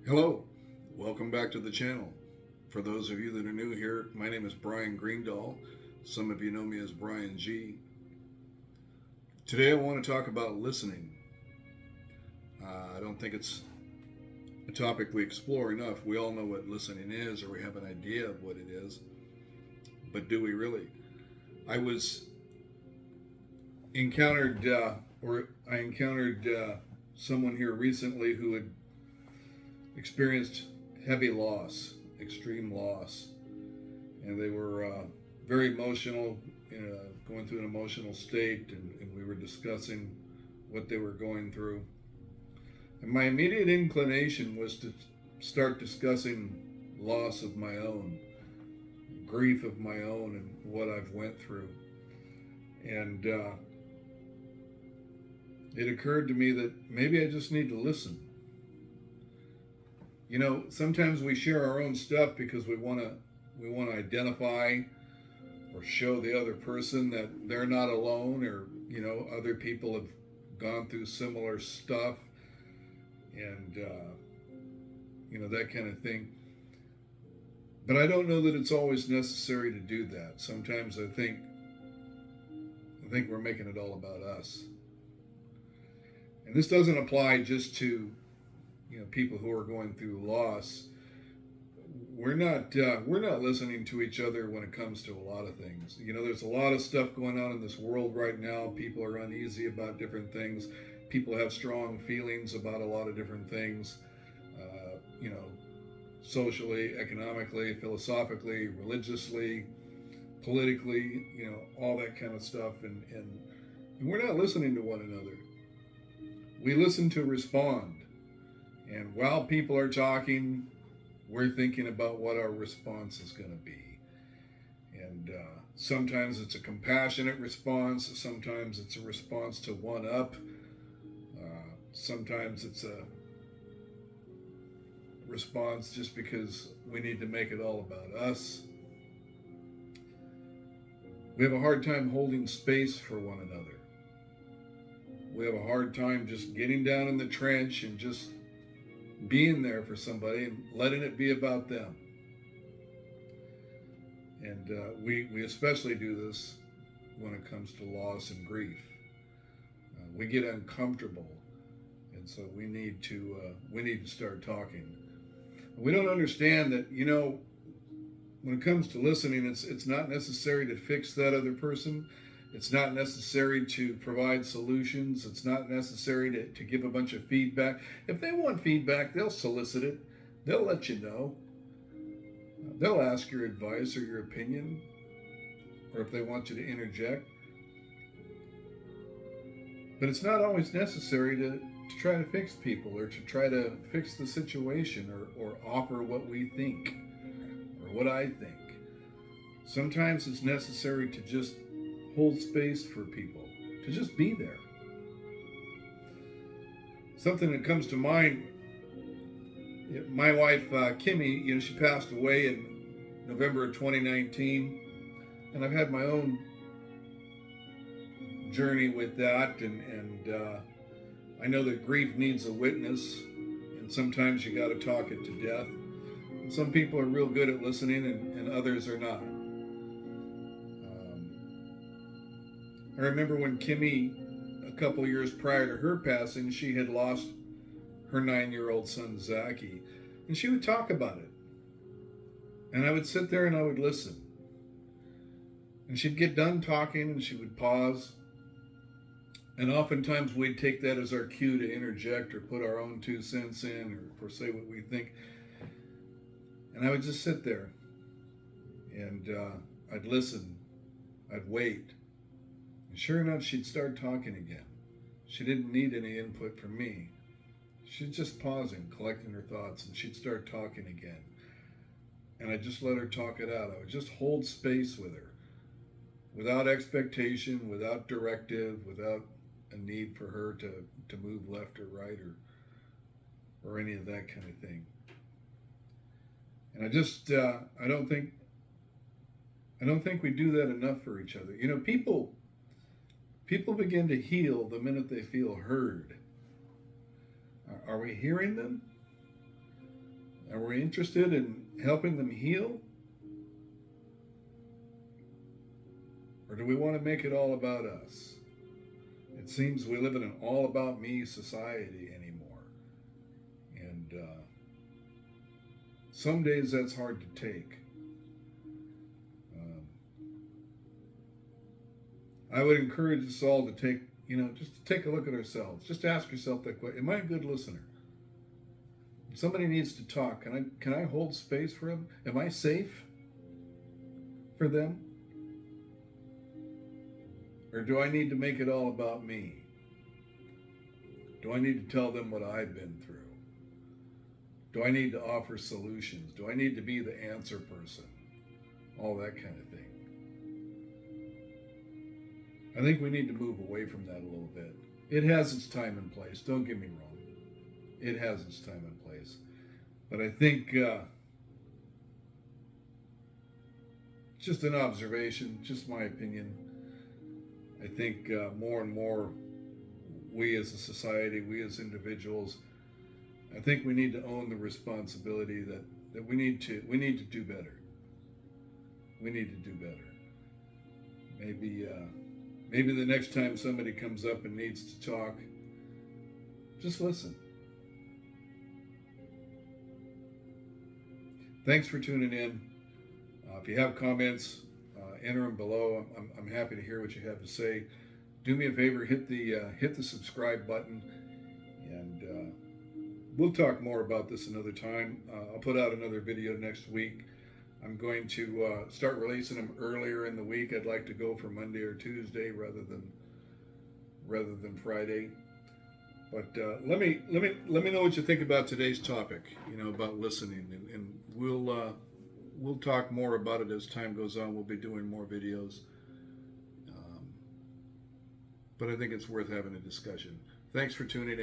Hello, welcome back to the channel. For those of you that are new here, my name is Brian Greendahl. Some of you know me as Brian G. Today I want to talk about listening. I don't think it's a topic we explore enough. We all know what listening is, or we have an idea of what it is, but do we really? I was encountered, or I encountered someone here recently who had experienced heavy loss, extreme loss, and they were very emotional, going through an emotional state, and we were discussing what they were going through. And my immediate inclination was to start discussing loss of my own, grief of my own, and what I've went through. And it occurred to me that maybe I just need to listen. You know, sometimes we share our own stuff because we want to identify or show the other person that they're not alone, or other people have gone through similar stuff, and that kind of thing. But I don't know that it's always necessary to do that. Sometimes I think we're making it all about us. And this doesn't apply just to people who are going through loss. We're not listening to each other when it comes to a lot of things. There's a lot of stuff going on in this world right now. People are uneasy about different things. People have strong feelings about a lot of different things. You know, socially, economically, philosophically, religiously, politically. All that kind of stuff, and we're not listening to one another. We listen to respond. And while people are talking, we're thinking about what our response is going to be. And sometimes it's a compassionate response. Sometimes it's a response to one up. Sometimes it's a response just because we need to make it all about us. We have a hard time holding space for one another. We have a hard time just getting down in the trench and just being there for somebody and letting it be about them. And we especially do this when it comes to loss and grief. We get uncomfortable, and so we need to start talking. We don't understand that when it comes to listening, it's not necessary to fix that other person. It's not necessary to provide solutions. It's not necessary to give a bunch of feedback. If they want feedback, they'll solicit it. They'll let you know. They'll ask your advice or your opinion, or if they want you to interject. But it's not always necessary to try to fix people, or to try to fix the situation, or offer what we think or what I think. Sometimes it's necessary to just hold space for people, to just be there. Something that comes to mind, my wife Kimmy, she passed away in November of 2019, and I've had my own journey with that, and I know that grief needs a witness, and sometimes you got to talk it to death. And some people are real good at listening, and others are not. I remember when Kimmy, a couple years prior to her passing, she had lost her 9-year-old son, Zachy. And she would talk about it. And I would sit there and I would listen. And she'd get done talking and she would pause. And oftentimes we'd take that as our cue to interject or put our own 2 cents in, or say what we think. And I would just sit there. And I'd listen. I'd wait. And sure enough, she'd start talking again. She didn't need any input from me. She's just pausing, collecting her thoughts, and she'd start talking again. And I just let her talk it out. I would just hold space with her, without expectation, without directive, without a need for her to move left or right, or any of that kind of thing. And I just I don't think we do that enough for each other. People begin to heal the minute they feel heard. Are we hearing them? Are we interested in helping them heal? Or do we want to make it all about us? It seems we live in an all about me society anymore. And some days that's hard to take. I would encourage us all to take, just to take a look at ourselves. Just ask yourself that question. Am I a good listener? If somebody needs to talk. Can I hold space for them? Am I safe for them? Or do I need to make it all about me? Do I need to tell them what I've been through? Do I need to offer solutions? Do I need to be the answer person? All that kind of thing. I think we need to move away from that a little bit. It has its time and place. Don't get me wrong. It has its time and place. But I think just an observation, just my opinion. I think more and more we as a society, we as individuals, I think we need to own the responsibility that we need to do better. We need to do better. Maybe the next time somebody comes up and needs to talk, just listen. Thanks for tuning in. If you have comments, enter them below. I'm happy to hear what you have to say. Do me a favor, hit the subscribe button, and we'll talk more about this another time. I'll put out another video next week. I'm going to start releasing them earlier in the week. I'd like to go for Monday or Tuesday rather than Friday. But let me know what you think about today's topic. About listening, and we'll talk more about it as time goes on. We'll be doing more videos. But I think it's worth having a discussion. Thanks for tuning in.